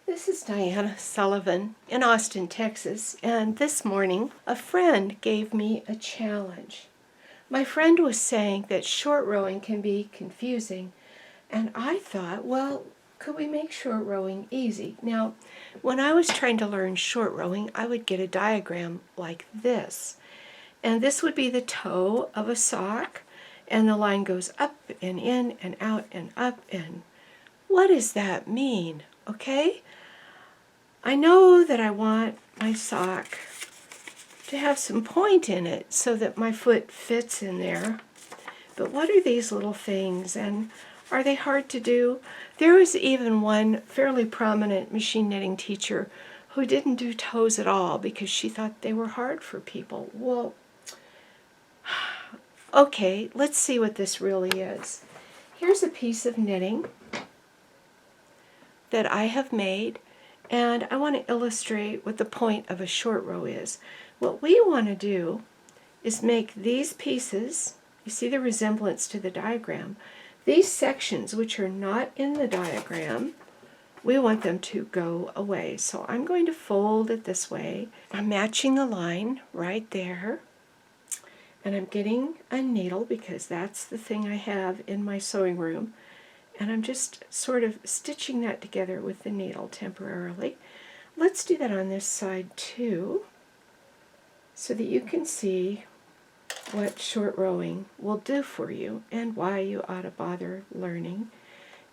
This is Diana Sullivan in Austin, Texas, and this morning a friend gave me a challenge. My friend was saying that short rowing can be confusing, and I thought, well, could we make short rowing easy? Now, when I was trying to learn short rowing, I would get a diagram like this, and this would be the toe of a sock, and the line goes up and in and out and up, and what does that mean? Okay? I know that I want my sock to have some point in it so that my foot fits in there. But what are these little things, and are they hard to do? There was even one fairly prominent machine knitting teacher who didn't do toes at all because she thought they were hard for people. Well, okay, let's see what this really is. Here's a piece of knitting that I have made, and I want to illustrate what the point of a short row is. What we want to do is make these pieces, you see the resemblance to the diagram, these sections which are not in the diagram, we want them to go away. So I'm going to fold it this way. I'm matching the line right there, and I'm getting a needle because that's the thing I have in my sewing room. And I'm just sort of stitching that together with the needle temporarily. Let's do that on this side too, so that you can see what short rowing will do for you and why you ought to bother learning.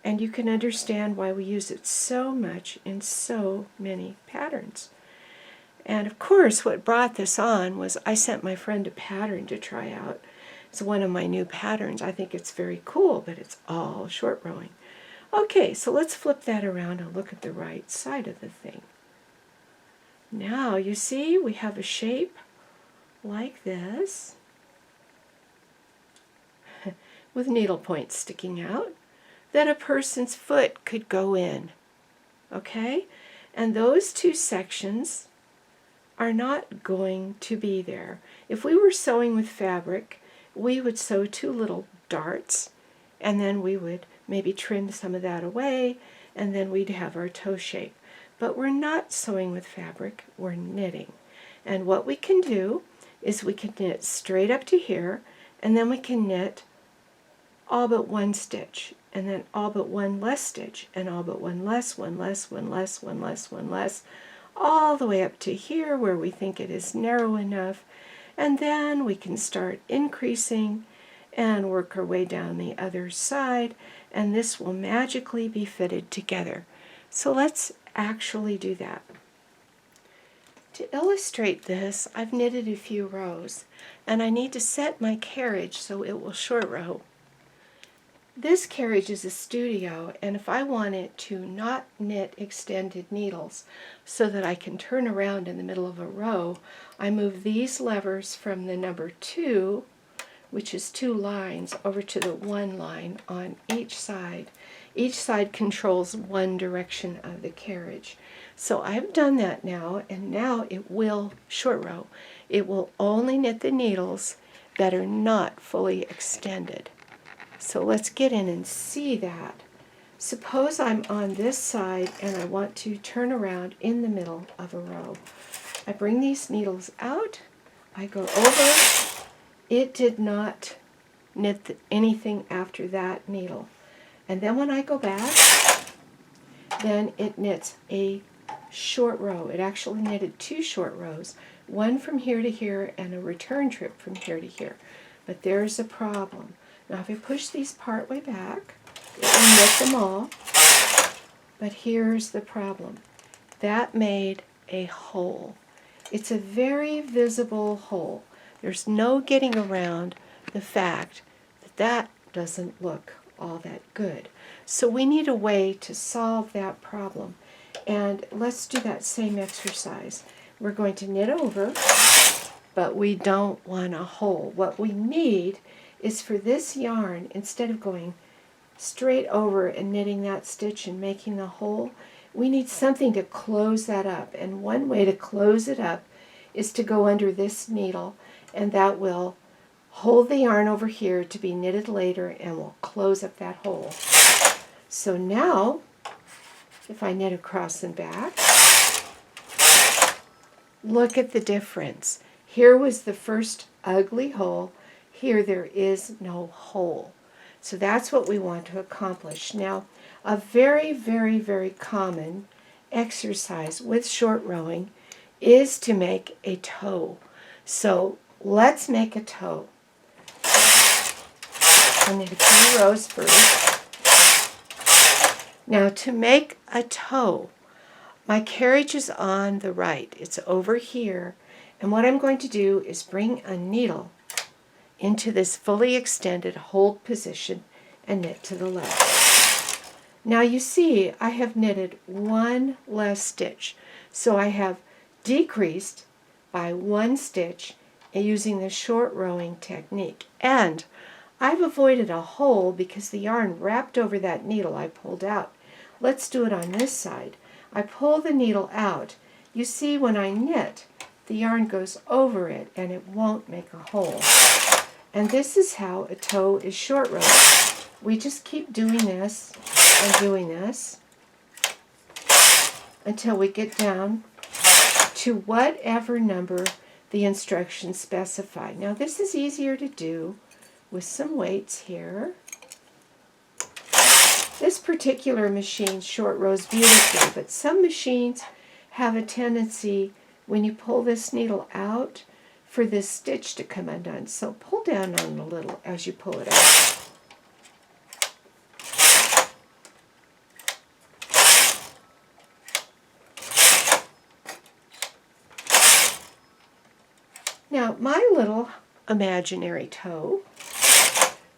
And you can understand why we use it so much in so many patterns. And of course, what brought this on was I sent my friend a pattern to try out. It's one of my new patterns. I think it's very cool, but it's all short rowing. Okay, so let's flip that around and look at the right side of the thing. Now, you see, we have a shape like this with needle points sticking out that a person's foot could go in. Okay? And those two sections are not going to be there. If we were sewing with fabric, we would sew two little darts, and then we would maybe trim some of that away, and then we'd have our toe shape. But we're not sewing with fabric, we're knitting. And what we can do is we can knit straight up to here, and then we can knit all but one stitch, and then all but one less stitch, and all but one less, one less, one less, one less, one less, all the way up to here where we think it is narrow enough. And then we can start increasing and work our way down the other side, and this will magically be fitted together. So let's actually do that. To illustrate this, I've knitted a few rows, and I need to set my carriage so it will short row. This carriage is a studio, and if I want it to not knit extended needles so that I can turn around in the middle of a row, I move these levers from the number 2, which is 2 lines, over to the 1 line on each side. Each side controls one direction of the carriage. So I've done that now, and now it will short row. It will only knit the needles that are not fully extended. So let's get in and see that. Suppose I'm on this side and I want to turn around in the middle of a row. I bring these needles out, I go over, it did not knit anything after that needle. And then when I go back, then it knits a short row. It actually knitted 2 short rows, one from here to here and a return trip from here to here. But there's a problem. Now if I push these part way back, it will knit them all, but here's the problem. That made a hole. It's a very visible hole. There's no getting around the fact that that doesn't look all that good. So we need a way to solve that problem. And let's do that same exercise. We're going to knit over, but we don't want a hole. What we need is for this yarn, instead of going straight over and knitting that stitch and making the hole, we need something to close that up. And one way to close it up is to go under this needle, and that will hold the yarn over here to be knitted later and will close up that hole. So now If I knit across and back, look at the difference. Here was the first ugly hole. Here there is no hole. So that's what we want to accomplish. Now, a very, very, very common exercise with short rowing is to make a toe. So let's make a toe. I'll knit a few rows first. Now to make a toe, my carriage is on the right. It's over here. And what I'm going to do is bring a needle into this fully extended hold position and knit to the left. Now you see I have knitted one less stitch. So I have decreased by one stitch using the short rowing technique. And I've avoided a hole because the yarn wrapped over that needle I pulled out. Let's do it on this side. I pull the needle out. You see when I knit, the yarn goes over it and it won't make a hole. And this is how a toe is short rowed. We just keep doing this and doing this until we get down to whatever number the instructions specify. Now this is easier to do with some weights here. This particular machine short rows beautifully, but some machines have a tendency when you pull this needle out for this stitch to come undone. So pull down on it a little as you pull it out. Now my little imaginary toe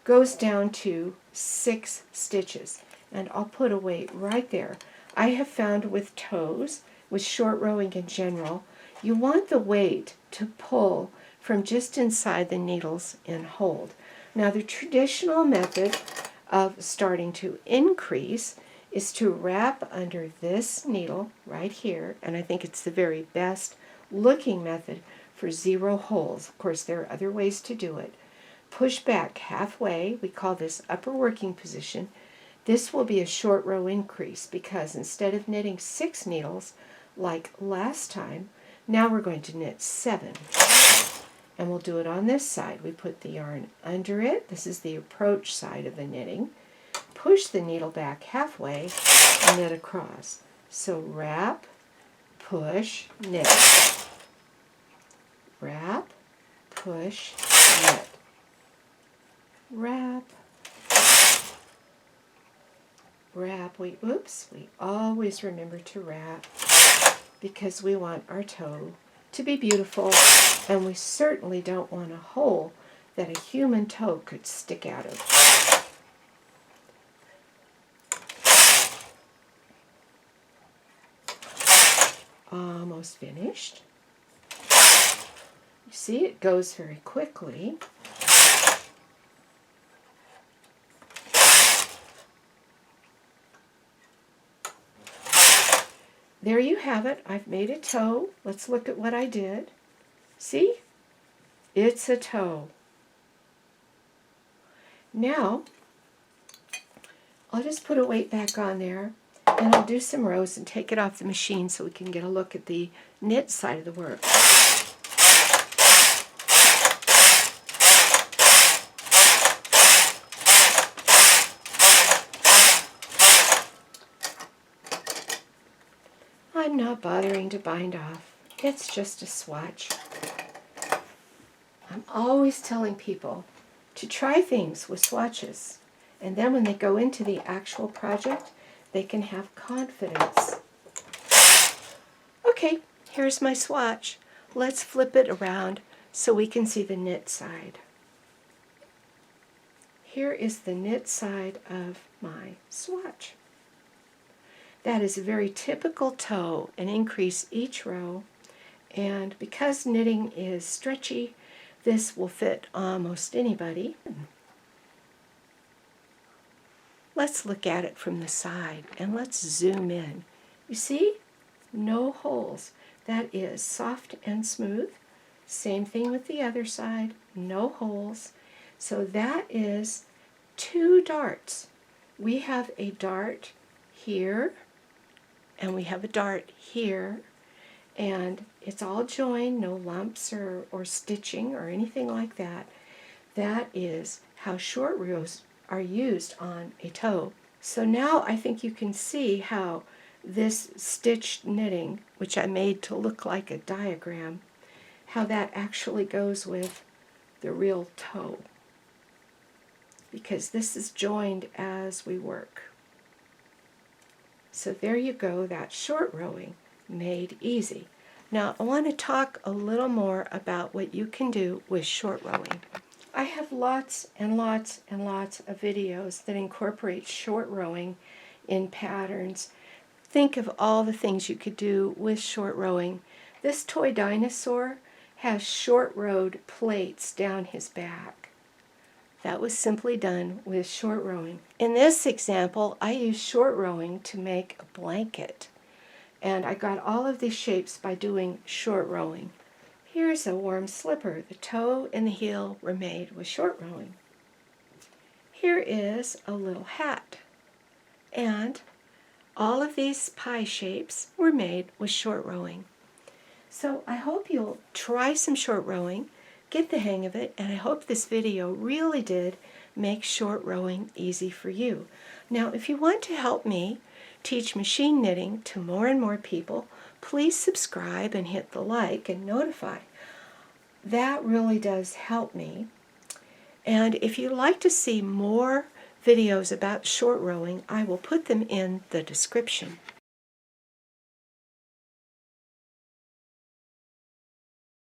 goes down to 6 stitches, and I'll put a weight right there. I have found with toes, with short rowing in general, you want the weight to pull from just inside the needles and hold. Now the traditional method of starting to increase is to wrap under this needle right here, and I think it's the very best looking method for 0 holes. Of course there are other ways to do it. Push back halfway, we call this upper working position. This will be a short row increase because instead of knitting 6 needles like last time, now we're going to knit 7. And we'll do it on this side. We put the yarn under it. This is the approach side of the knitting. Push the needle back halfway and knit across. So wrap, push, knit. Wrap, push, knit. Wrap, wrap. We always remember to wrap because we want our toe to be beautiful, and we certainly don't want a hole that a human toe could stick out of. Almost finished. You see, it goes very quickly. There you have it. I've made a toe. Let's look at what I did. See? It's a toe. Now, I'll just put a weight back on there, and I'll do some rows and take it off the machine so we can get a look at the knit side of the work. I'm not bothering to bind off. It's just a swatch. I'm always telling people to try things with swatches, and then when they go into the actual project, they can have confidence. Okay, here's my swatch. Let's flip it around so we can see the knit side. Here is the knit side of my swatch. That is a very typical toe, and increase each row. And because knitting is stretchy, this will fit almost anybody. Let's look at it from the side and let's zoom in. You see? No holes. That is soft and smooth. Same thing with the other side. No holes. So that is 2 darts. We have a dart here and we have a dart here, and it's all joined, no lumps or stitching or anything like that. That is how short rows are used on a toe. So now I think you can see how this stitched knitting, which I made to look like a diagram, how that actually goes with the real toe, because this is joined as we work. So there you go, that's short rowing made easy. Now I want to talk a little more about what you can do with short rowing. I have lots and lots and lots of videos that incorporate short rowing in patterns. Think of all the things you could do with short rowing. This toy dinosaur has short rowed plates down his back. That was simply done with short rowing. In this example, I used short rowing to make a blanket. And I got all of these shapes by doing short rowing. Here's a warm slipper. The toe and the heel were made with short rowing. Here is a little hat. And all of these pie shapes were made with short rowing. So I hope you'll try some short rowing, get the hang of it, and I hope this video really did make short rowing easy for you. Now, if you want to help me teach machine knitting to more and more people, please subscribe and hit the like and notify. That really does help me. And if you'd like to see more videos about short rowing, I will put them in the description.